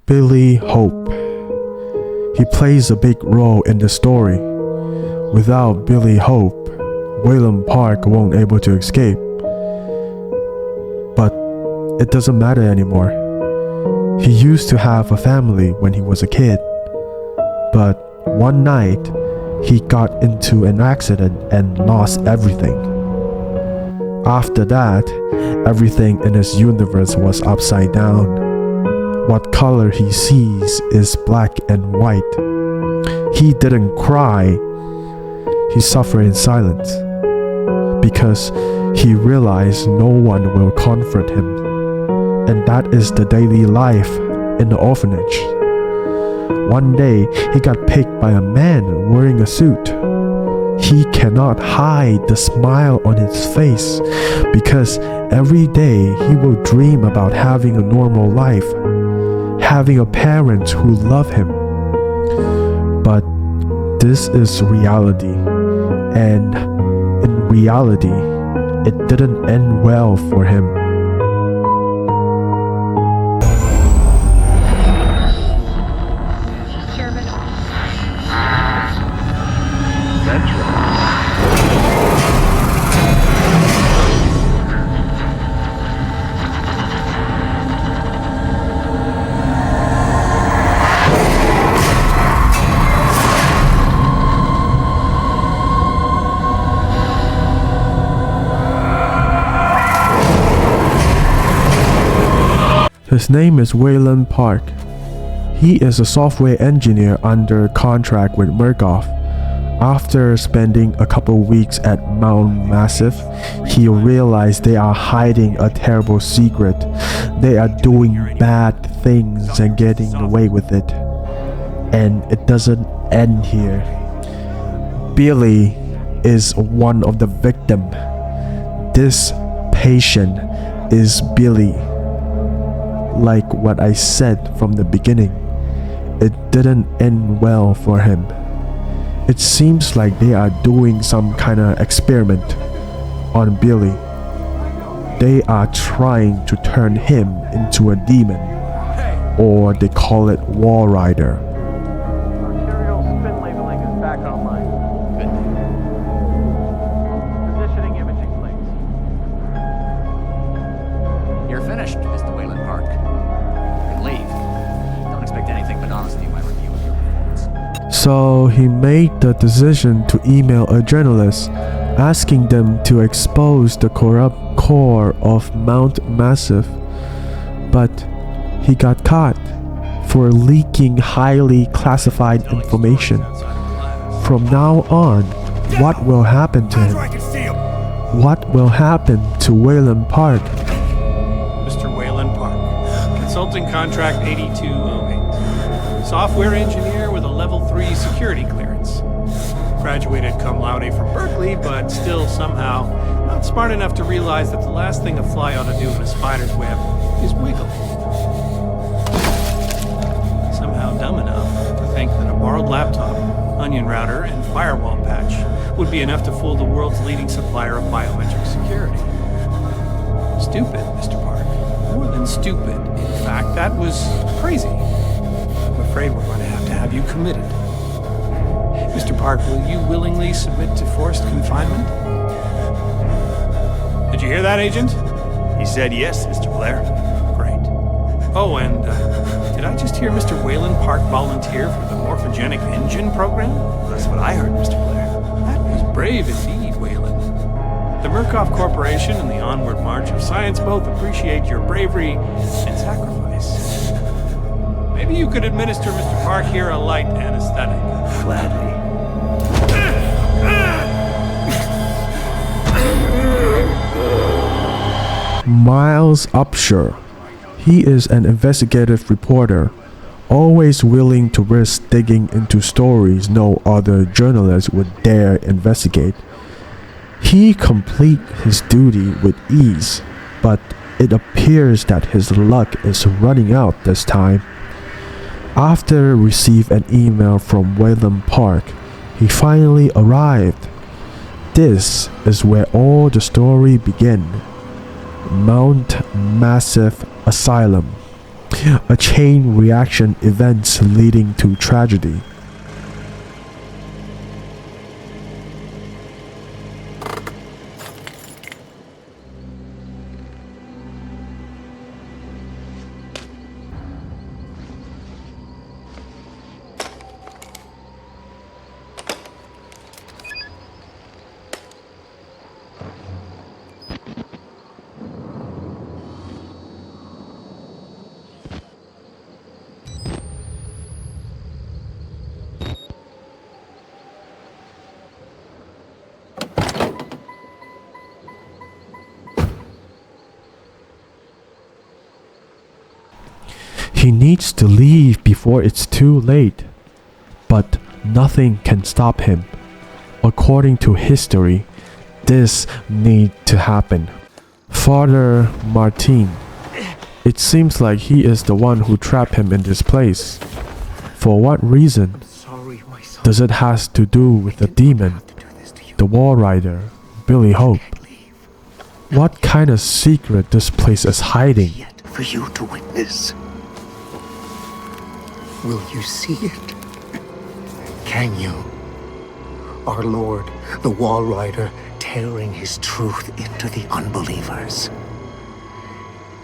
Billy Hope. He plays a big role in the story. Without Billy Hope, Wayland Park won't able to escape. But it doesn't matter anymore. He used to have a family when he was a kid. But one night, he got into an accident and lost everything. After that, everything in his universe was upside down. What color he sees is black and white. He didn't cry. He suffered in silence because he realized no one will comfort him. And that is the daily life in the orphanage. One day, he got picked by a man wearing a suit. He cannot hide the smile on his face because every day he will dream about having a normal life, having a parent who love him. But this is reality, and in reality, it didn't end well for him. His name is Wayland Park. He is a software engineer under contract with Murkoff. After spending a couple weeks at Mount Massive, he realized they are hiding a terrible secret. They are doing bad things and getting away with it. And it doesn't end here. Billy is one of the victims. This patient is Billy. Like what I said from the beginning, it didn't end well for him. It seems like they are doing some kind of experiment on Billy. They are trying to turn him into a demon, or they call it Wall Rider. Arterial spin labeling is back online. Good. Positioning imaging, please. You're finished, Mr. Wayland Park. You can leave. Don't expect anything but honesty in my review of your performance. So he made the decision to email a journalist asking them to expose the corrupt core of Mount Massive. But he got caught for leaking highly classified information. From now on, what will happen to him? What will happen to Wayland Park? Mr. Wayland Park, Consulting Contract 8208. Software engineer with a level 3 security clearance. Graduated cum laude from Berkeley, but still somehow not smart enough to realize that the last thing a fly ought to do in a spider's web is wiggle. Somehow dumb enough to think that a borrowed laptop, onion router, and firewall patch would be enough to fool the world's leading supplier of biometric security. Stupid, Mr. Park. More than stupid. In fact, that was crazy. I'm afraid we're going to have you committed. Mr. Park, will you willingly submit to forced confinement? Did you hear that, Agent? He said yes, Mr. Blair. Great. Oh, and did I just hear Mr. Wayland Park volunteer for the morphogenic engine program? That's what I heard, Mr. Blair. That was brave indeed, Wayland. The Murkoff Corporation and the Onward March of Science both appreciate your bravery and sacrifice. Maybe you could administer Mr. Park here a light anesthetic. Gladly. Miles Upshur. He is an investigative reporter, always willing to risk digging into stories no other journalist would dare investigate. He completes his duty with ease, but it appears that his luck is running out this time. After receiving an email from Wayland Park, he finally arrived. This is where all the story began. Mount Massive Asylum. a chain reaction events leading to tragedy. He needs to leave before it's too late, but nothing can stop him. According to history, this needs to happen. Father Martin, it seems like he is the one who trapped him in this place. For what reason? Sorry, my son. Does it has to do with the demon, the wall rider, Billy Hope? What kind of secret this place is hiding? Yet for you to witness. Will you see it? Can you? Our Lord, the Wall Rider, tearing his truth into the unbelievers.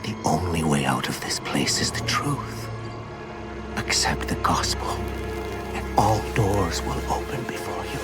The only way out of this place is the truth. Accept the gospel, and all doors will open before you.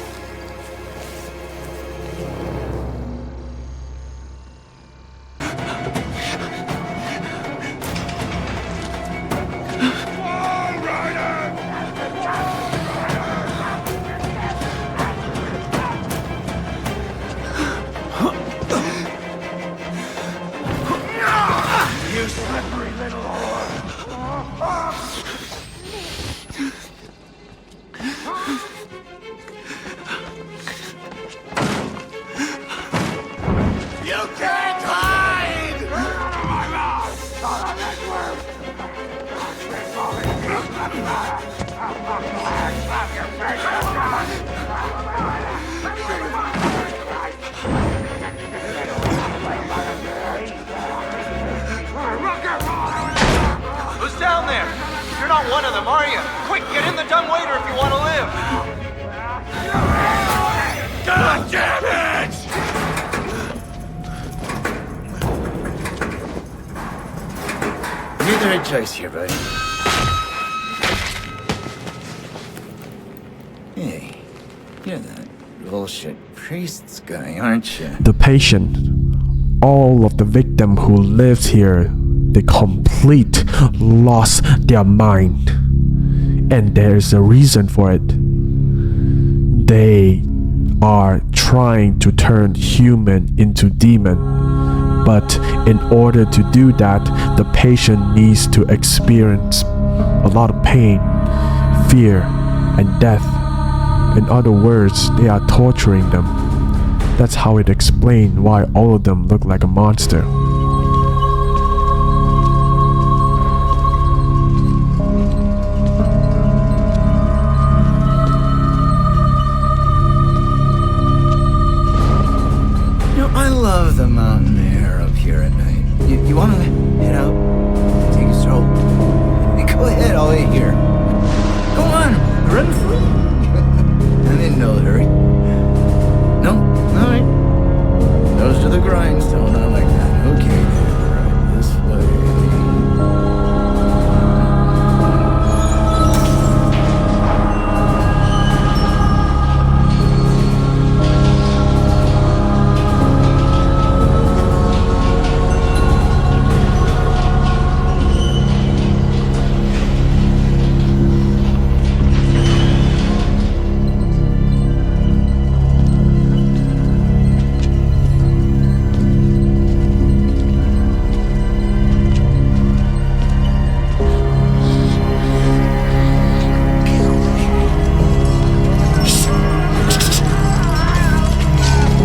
Who's down there? You're not one of them, are you? Quick, get in the dumbwaiter if you want to live. God damn it! You're the right choice here, buddy. Hey, you're that bullshit priest's guy, aren't you? The patient, all of the victim who lives here, they complete lost their mind. And there's a reason for it. They are trying to turn human into demon. But in order to do that, the patient needs to experience a lot of pain, fear, and death. In other words, they are torturing them. That's how it explains why all of them look like a monster. I love the mountain air up here at night. You want to head out? Take a stroll? Go ahead, I'll wait here. Go on, run free. I'm in no hurry. No? Alright. Nose to the grindstone, I like that. Okay, right this way.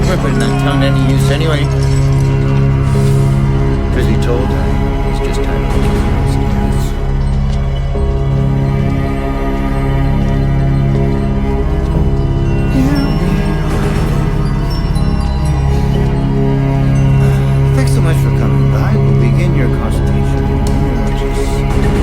We're putting that tongue to any use anyway. Truth be told, it's just time to get upstairs. Thanks so much for coming by. We'll begin your consultation. Just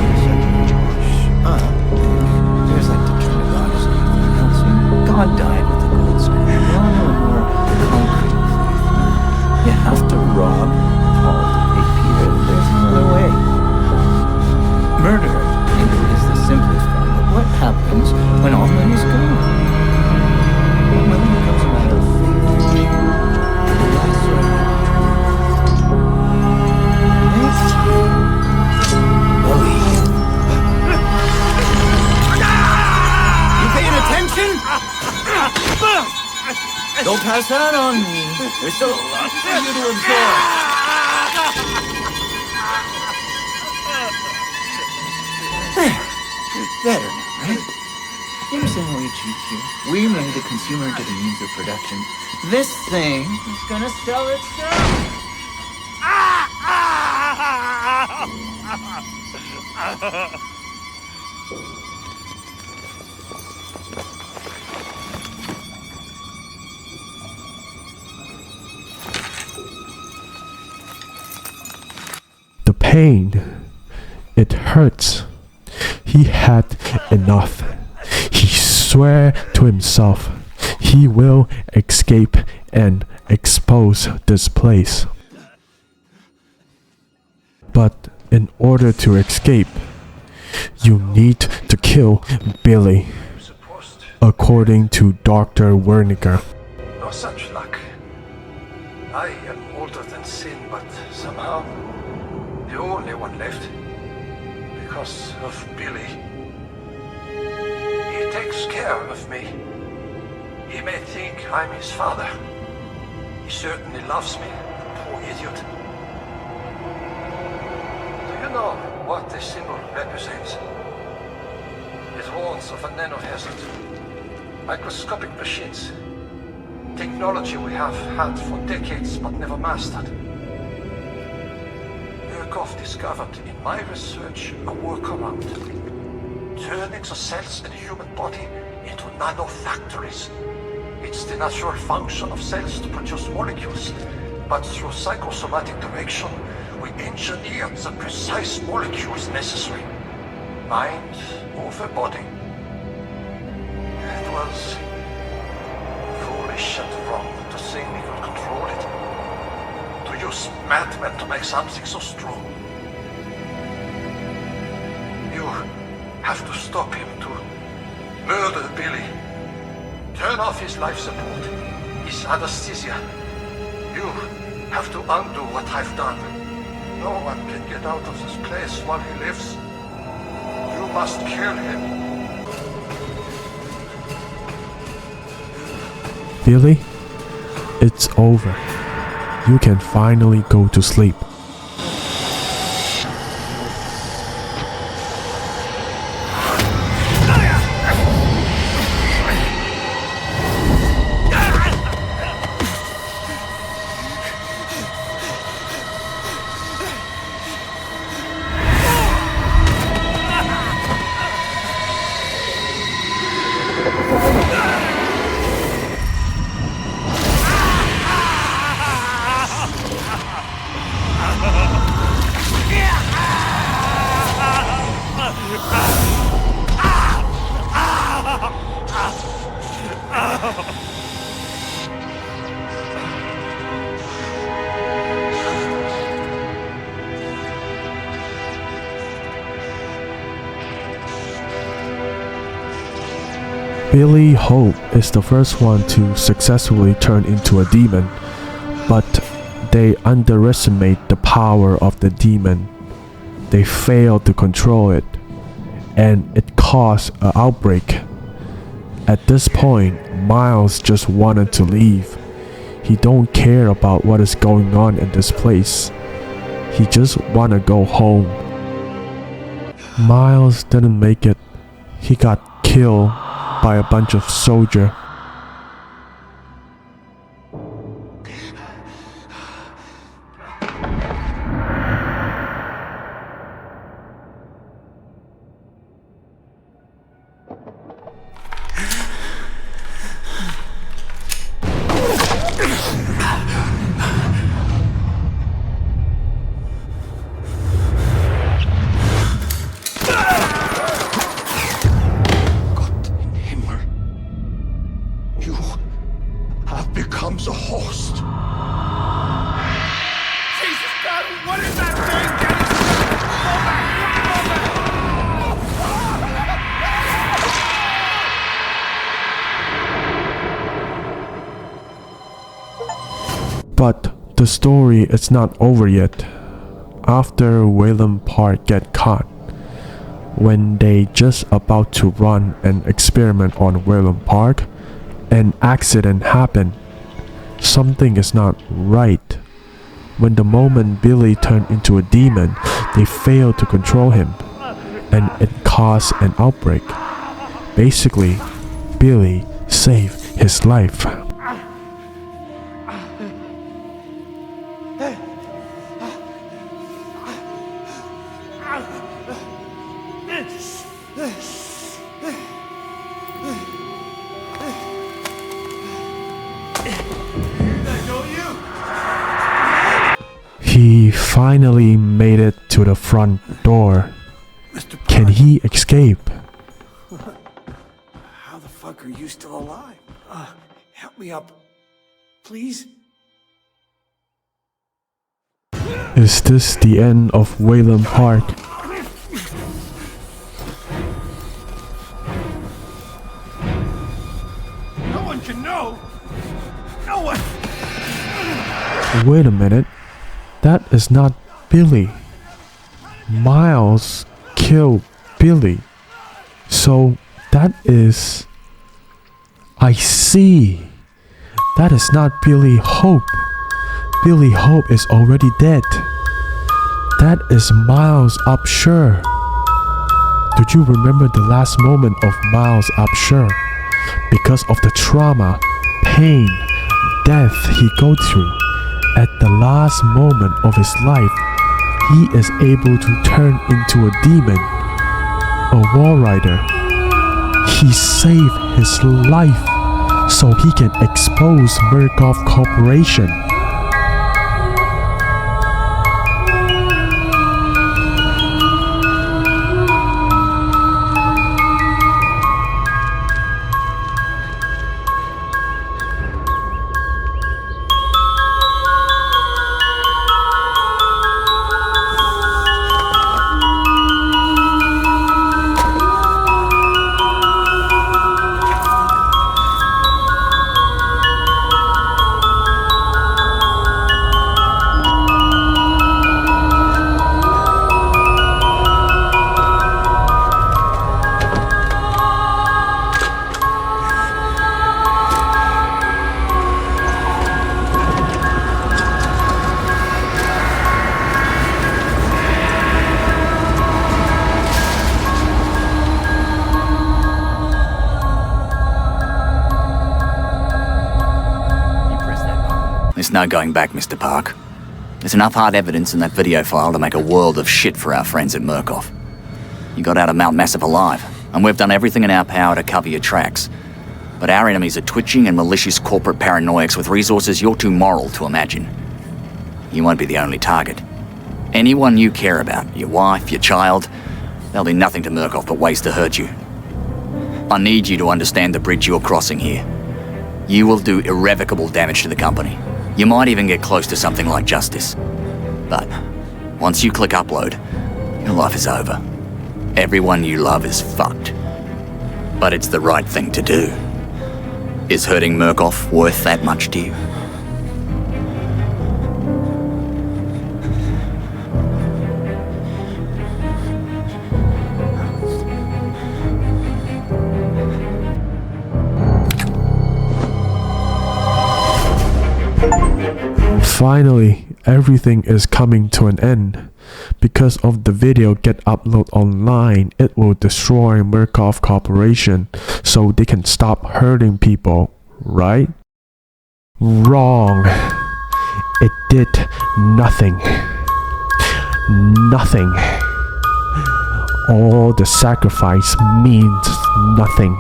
happens when all money's gone. All money becomes a matter of faith. The last right. Believe. You paying attention? Don't pass that on me. There's still a lot for you to absorb. There. Better now, right? You understand what we achieved here? We made the consumer into the means of production. This thing is gonna sell itself. The pain, it hurts. He had enough. He swore to himself he will escape and expose this place. But in order to escape, you need to kill Billy, according to Dr. Werniger. No such luck. I am older than sin, but somehow the only one left. Because of Billy. He takes care of me. He may think I'm his father. He certainly loves me, poor idiot. Do you know what this symbol represents? It warns of a nanohazard. Microscopic machines. Technology we have had for decades but never mastered. Yurkov discovered in my research a workaround. Turning the cells in the human body into nanofactories. It's the natural function of cells to produce molecules, but through psychosomatic direction, we engineered the precise molecules necessary. Mind over body. It was foolish and wrong to think we could control it. To use madmen to make something so strong. You have to stop him, to murder Billy. Turn off his life support, his anesthesia. You have to undo what I've done. No one can get out of this place while he lives. You must kill him. Billy, it's over. You can finally go to sleep. Billy Hope is the first one to successfully turn into a demon, but they underestimate the power of the demon. They fail to control it, and it caused an outbreak. At this point, Miles just wanted to leave. He don't care about what is going on in this place. He just wanna go home. Miles didn't make it. He got killed by a bunch of soldiers. But the story is not over yet. After Wayland Park get caught, when they just about to run an experiment on Wayland Park, an accident happened. Something is not right. When the moment Billy turned into a demon, they failed to control him, and it caused an outbreak. Basically, Billy saved his life. He finally made it to the front door. Can he escape? How the fuck are you still alive? Help me up. Please? Is this the end of Wayland Park? No one can know! No one! Wait a minute. That is not Billy. Miles killed Billy. So that is... I see. That is not Billy Hope. Billy Hope is already dead. That is Miles Upshur. Do you remember the last moment of Miles Upshur? Because of the trauma, pain, death he go through, at the last moment of his life, he is able to turn into a demon, a wall rider. He saved his life so he can expose Murkoff Corporation. There's no going back, Mr. Park. There's enough hard evidence in that video file to make a world of shit for our friends at Murkoff. You got out of Mount Massive alive, and we've done everything in our power to cover your tracks. But our enemies are twitching and malicious corporate paranoics with resources you're too moral to imagine. You won't be the only target. Anyone you care about, your wife, your child, they'll do nothing to Murkoff but ways to hurt you. I need you to understand the bridge you're crossing here. You will do irrevocable damage to the company. You might even get close to something like justice. But once you click upload, your life is over. Everyone you love is fucked. But it's the right thing to do. Is hurting Murkoff worth that much to you? Finally, everything is coming to an end. Because of the video get uploaded online, it will destroy Murkoff Corporation so they can stop hurting people, right? Wrong. It did nothing. Nothing. All the sacrifice means nothing.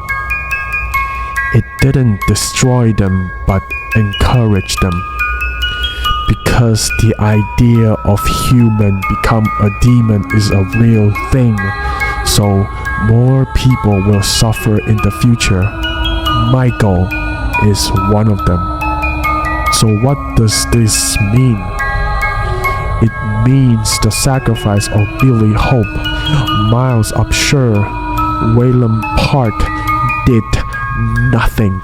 It didn't destroy them, but encouraged them. Because the idea of human become a demon is a real thing, so more people will suffer in the future. Michael is one of them. So what does this mean? It means the sacrifice of Billy Hope, Miles Upshur, Wayland Park did nothing.